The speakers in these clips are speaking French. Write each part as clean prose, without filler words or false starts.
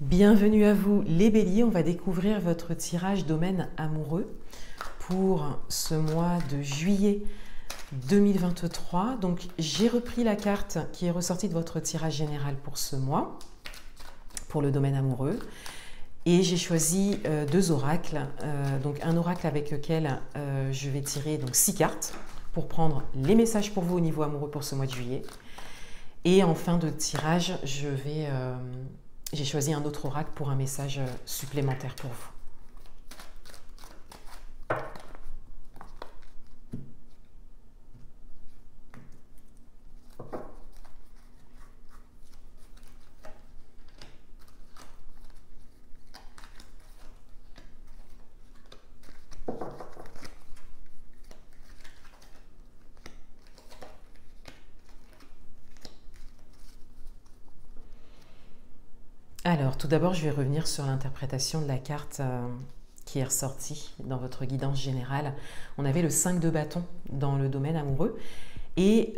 Bienvenue à vous les béliers, on va découvrir votre tirage domaine amoureux pour ce mois de juillet 2023. Donc j'ai repris la carte qui est ressortie de votre tirage général pour ce mois, pour le domaine amoureux. Et j'ai choisi deux oracles, donc un oracle avec lequel je vais tirer donc 6 cartes pour prendre les messages pour vous au niveau amoureux pour ce mois de juillet. Et en fin de tirage, j'ai choisi un autre oracle pour un message supplémentaire pour vous. Alors, tout d'abord, je vais revenir sur l'interprétation de la carte qui est ressortie dans votre guidance générale. On avait le 5 de bâton dans le domaine amoureux. Et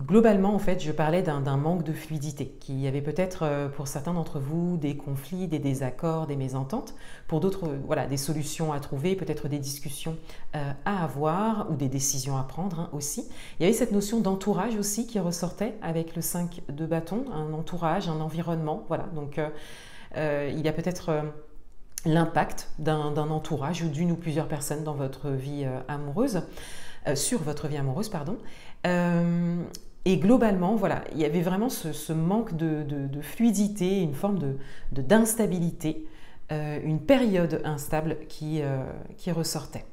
globalement, en fait, je parlais d'un manque de fluidité, qu'il y avait peut-être pour certains d'entre vous des conflits, des désaccords, des mésententes, pour d'autres, voilà, des solutions à trouver, peut-être des discussions à avoir ou des décisions à prendre aussi. Il y avait cette notion d'entourage aussi qui ressortait avec le 5 de bâton, un entourage, un environnement, voilà. Donc, il y a peut-être l'impact d'un entourage ou d'une ou plusieurs personnes dans votre vie amoureuse, sur votre vie amoureuse, pardon. Et globalement, voilà, il y avait vraiment ce manque de fluidité, une forme d'instabilité, une période instable qui ressortait.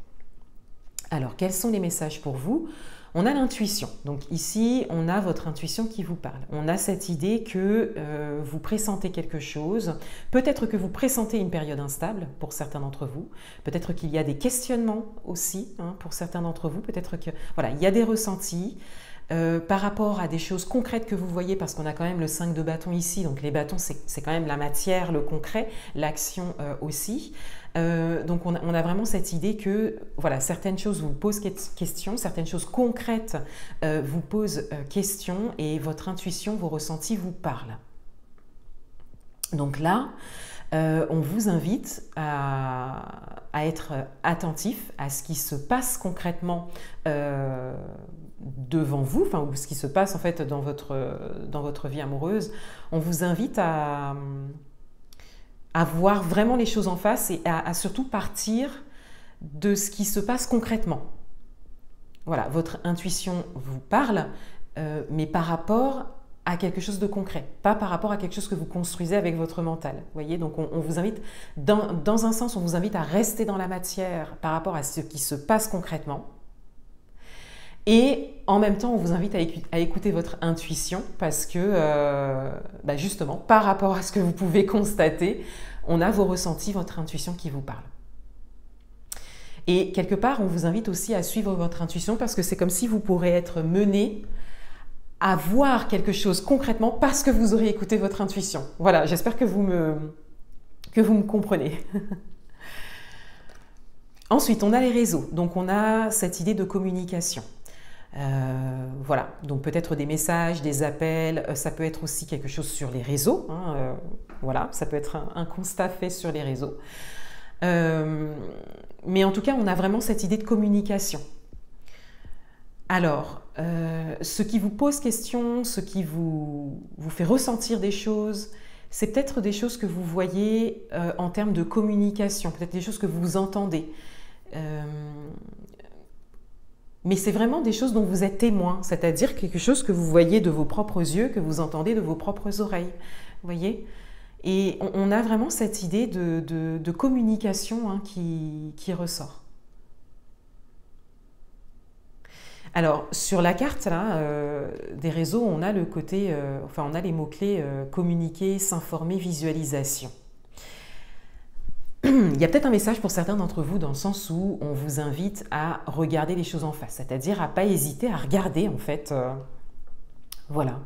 Alors, quels sont les messages pour vous ? On a l'intuition. Donc ici, on a votre intuition qui vous parle. On a cette idée que vous pressentez quelque chose. Peut-être que vous pressentez une période instable pour certains d'entre vous. Peut-être qu'il y a des questionnements aussi pour certains d'entre vous. Peut-être que voilà, il y a des ressentis par rapport à des choses concrètes que vous voyez, parce qu'on a quand même le 5 de bâton ici. Donc les bâtons, c'est quand même la matière, le concret, l'action aussi. Donc on a vraiment cette idée que voilà, certaines choses vous posent question, certaines choses concrètes vous posent question et votre intuition, vos ressentis vous parlent. Donc là, on vous invite à être attentif à ce qui se passe concrètement devant vous, enfin, ou ce qui se passe en fait dans votre vie amoureuse. On vous invite à voir vraiment les choses en face et à surtout partir de ce qui se passe concrètement. Voilà, votre intuition vous parle, mais par rapport à quelque chose de concret, pas par rapport à quelque chose que vous construisez avec votre mental. Vous voyez, donc on vous invite, dans un sens, on vous invite à rester dans la matière par rapport à ce qui se passe concrètement. Et en même temps, on vous invite à écouter votre intuition parce que, justement, par rapport à ce que vous pouvez constater, on a vos ressentis, votre intuition qui vous parle. Et quelque part, on vous invite aussi à suivre votre intuition parce que c'est comme si vous pourrez être mené à voir quelque chose concrètement parce que vous aurez écouté votre intuition. Voilà, j'espère que vous me comprenez. Ensuite, on a les réseaux. Donc, on a cette idée de communication. Voilà, donc peut-être des messages, des appels, ça peut être aussi quelque chose sur les réseaux, voilà, ça peut être un constat fait sur les réseaux. Mais en tout cas, on a vraiment cette idée de communication. Alors, ce qui vous pose question, ce qui vous fait ressentir des choses, c'est peut-être des choses que vous voyez en termes de communication, peut-être des choses que vous entendez. Mais c'est vraiment des choses dont vous êtes témoin, c'est-à-dire quelque chose que vous voyez de vos propres yeux, que vous entendez de vos propres oreilles. Vous voyez ? Et on a vraiment cette idée de communication qui ressort. Alors, sur la carte là, des réseaux, on a le côté, on a les mots-clés communiquer, s'informer, visualisation. Il y a peut-être un message pour certains d'entre vous dans le sens où on vous invite à regarder les choses en face, c'est-à-dire à ne pas hésiter à regarder en fait, voilà.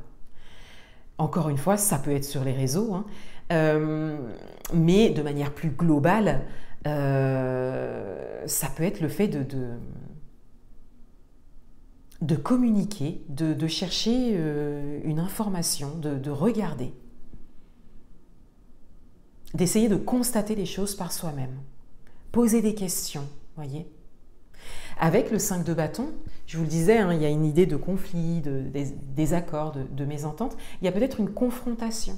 Encore une fois, ça peut être sur les réseaux, mais de manière plus globale, ça peut être le fait de communiquer, de chercher une information, de regarder. d'essayer de constater les choses par soi-même. Poser des questions, voyez. Avec le 5 de bâton, je vous le disais, hein, il y a une idée de conflit, de désaccord, de mésentente. Il y a peut-être une confrontation.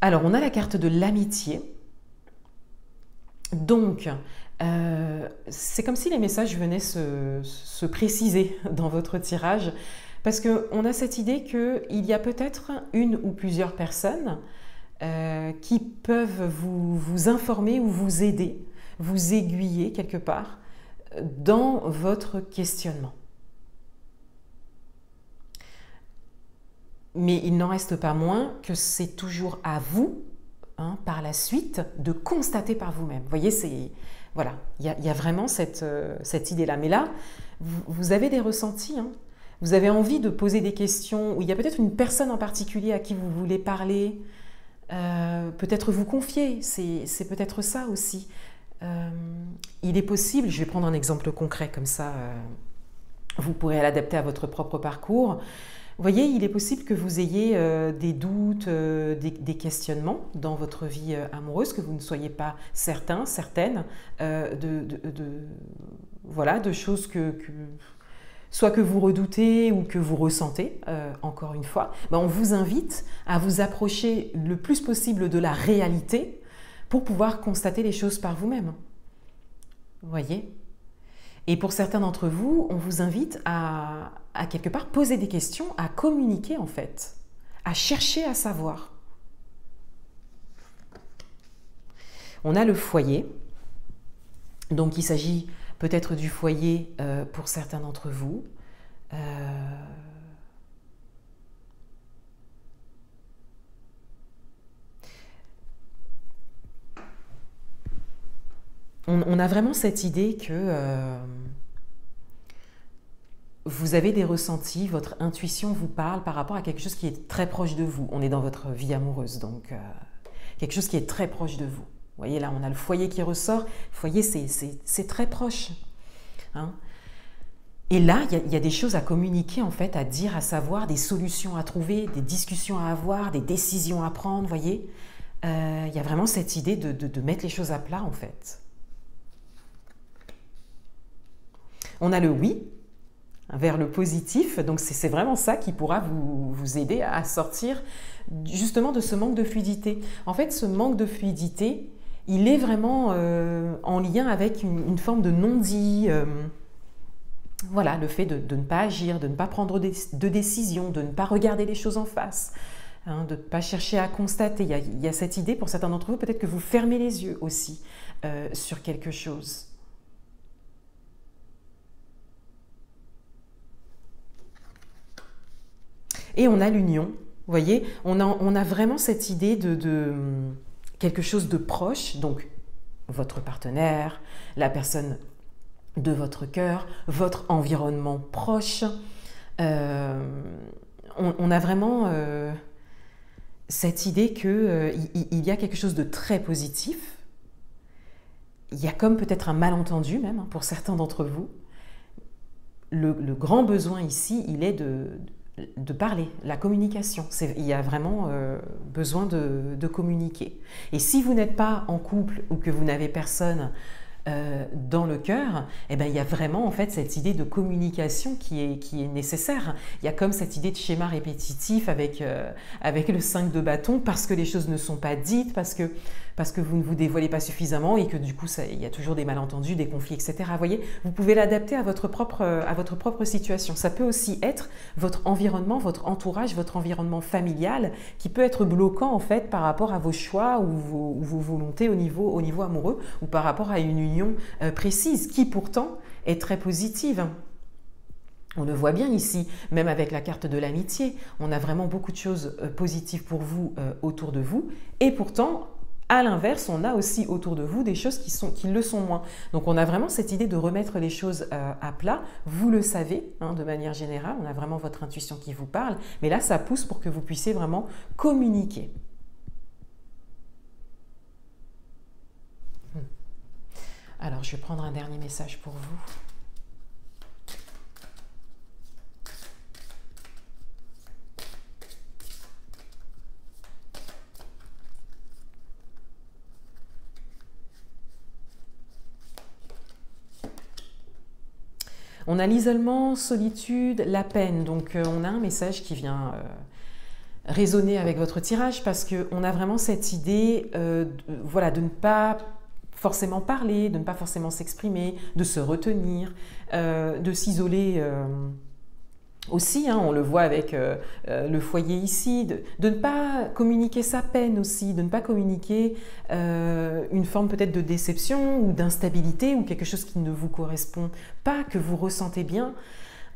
Alors, on a la carte de l'amitié. Donc, c'est comme si les messages venaient se préciser dans votre tirage, parce qu'on a cette idée qu'il y a peut-être une ou plusieurs personnes qui peuvent vous informer ou vous aider, vous aiguiller quelque part dans votre questionnement. Mais il n'en reste pas moins que c'est toujours à vous, hein, par la suite, de constater par vous-même. Vous voyez, voilà, il y a vraiment cette idée-là. Mais là, vous avez des ressentis, hein. Vous avez envie de poser des questions, où il y a peut-être une personne en particulier à qui vous voulez parler, peut-être vous confier, c'est peut-être ça aussi. Il est possible, je vais prendre un exemple concret comme ça, vous pourrez l'adapter à votre propre parcours. Vous voyez, il est possible que vous ayez des doutes, des questionnements dans votre vie amoureuse, que vous ne soyez pas certain, certaine voilà, de choses soit que vous redoutez ou que vous ressentez, encore une fois. Ben, on vous invite à vous approcher le plus possible de la réalité pour pouvoir constater les choses par vous-même. Vous voyez ? Et pour certains d'entre vous, on vous invite à quelque part poser des questions, à communiquer en fait, à chercher à savoir. On a le foyer, donc il s'agit peut-être du foyer pour certains d'entre vous. On a vraiment cette idée que vous avez des ressentis, votre intuition vous parle par rapport à quelque chose qui est très proche de vous. On est dans votre vie amoureuse, donc quelque chose qui est très proche de vous. Vous voyez, là, on a le foyer qui ressort. Le foyer, c'est très proche. Hein. Et là, il y a des choses à communiquer, en fait, à dire, à savoir, des solutions à trouver, des discussions à avoir, des décisions à prendre, vous voyez. Il y a vraiment cette idée de mettre les choses à plat, en fait. On a le oui, vers le positif, donc c'est vraiment ça qui pourra vous aider à sortir justement de ce manque de fluidité. En fait, ce manque de fluidité, il est vraiment en lien avec une forme de non-dit, voilà, le fait de ne pas agir, de ne pas prendre de décision, de ne pas regarder les choses en face, hein, de ne pas chercher à constater. Il y a cette idée pour certains d'entre vous, peut-être que vous fermez les yeux aussi sur quelque chose. Et on a l'union, vous voyez, on a vraiment cette idée de quelque chose de proche, donc votre partenaire, la personne de votre cœur, votre environnement proche. On a vraiment cette idée qu'il y a quelque chose de très positif. Il y a comme peut-être un malentendu même, hein, pour certains d'entre vous. Le grand besoin ici, il est de parler, la communication. Il y a vraiment besoin de communiquer. Et si vous n'êtes pas en couple ou que vous n'avez personne dans le cœur, eh ben, il y a vraiment en fait cette idée de communication qui est nécessaire. Il y a comme cette idée de schéma répétitif avec le 5 de bâton, parce que les choses ne sont pas dites, parce que vous ne vous dévoilez pas suffisamment et que du coup il y a toujours des malentendus, des conflits, etc. Vous voyez, vous pouvez l'adapter à votre propre situation. Ça peut aussi être votre environnement, votre entourage, votre environnement familial qui peut être bloquant en fait par rapport à vos choix ou vos volontés au niveau amoureux, ou par rapport à une union précise qui pourtant est très positive. On le voit bien ici, même avec la carte de l'amitié, on a vraiment beaucoup de choses positives pour vous autour de vous, et pourtant à l'inverse, on a aussi autour de vous des choses qui le sont moins. Donc on a vraiment cette idée de remettre les choses à plat. Vous le savez, hein, de manière générale, on a vraiment votre intuition qui vous parle, mais là ça pousse pour que vous puissiez vraiment communiquer. Alors je vais prendre un dernier message pour vous. On a l'isolement, solitude, la peine. Donc on a un message qui vient résonner avec votre tirage parce qu'on a vraiment cette idée voilà, de ne pas forcément parler, de ne pas forcément s'exprimer, de se retenir, de s'isoler aussi, hein, on le voit avec le foyer ici, de ne pas communiquer sa peine aussi, de ne pas communiquer une forme peut-être de déception ou d'instabilité ou quelque chose qui ne vous correspond pas, que vous ressentez bien.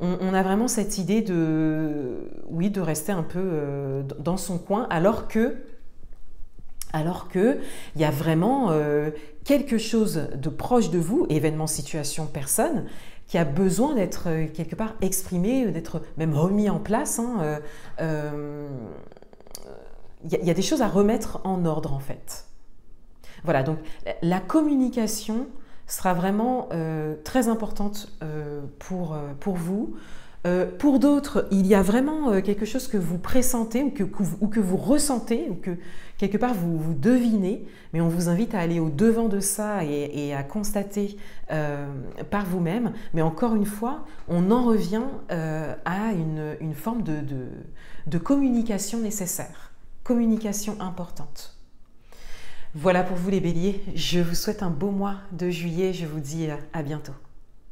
On a vraiment cette idée de, oui, de rester un peu dans son coin alors que il y a vraiment quelque chose de proche de vous, événement, situation, personne, qui a besoin d'être quelque part exprimé, d'être même remis en place. Hein. Y a des choses à remettre en ordre en fait. Voilà, donc la communication sera vraiment très importante pour vous. Pour d'autres, il y a vraiment quelque chose que vous pressentez ou que vous ressentez ou que quelque part vous devinez, mais on vous invite à aller au-devant de ça et à constater par vous-même. Mais encore une fois, on en revient à une forme de communication nécessaire, communication importante. Voilà pour vous les béliers, je vous souhaite un beau mois de juillet, je vous dis à bientôt.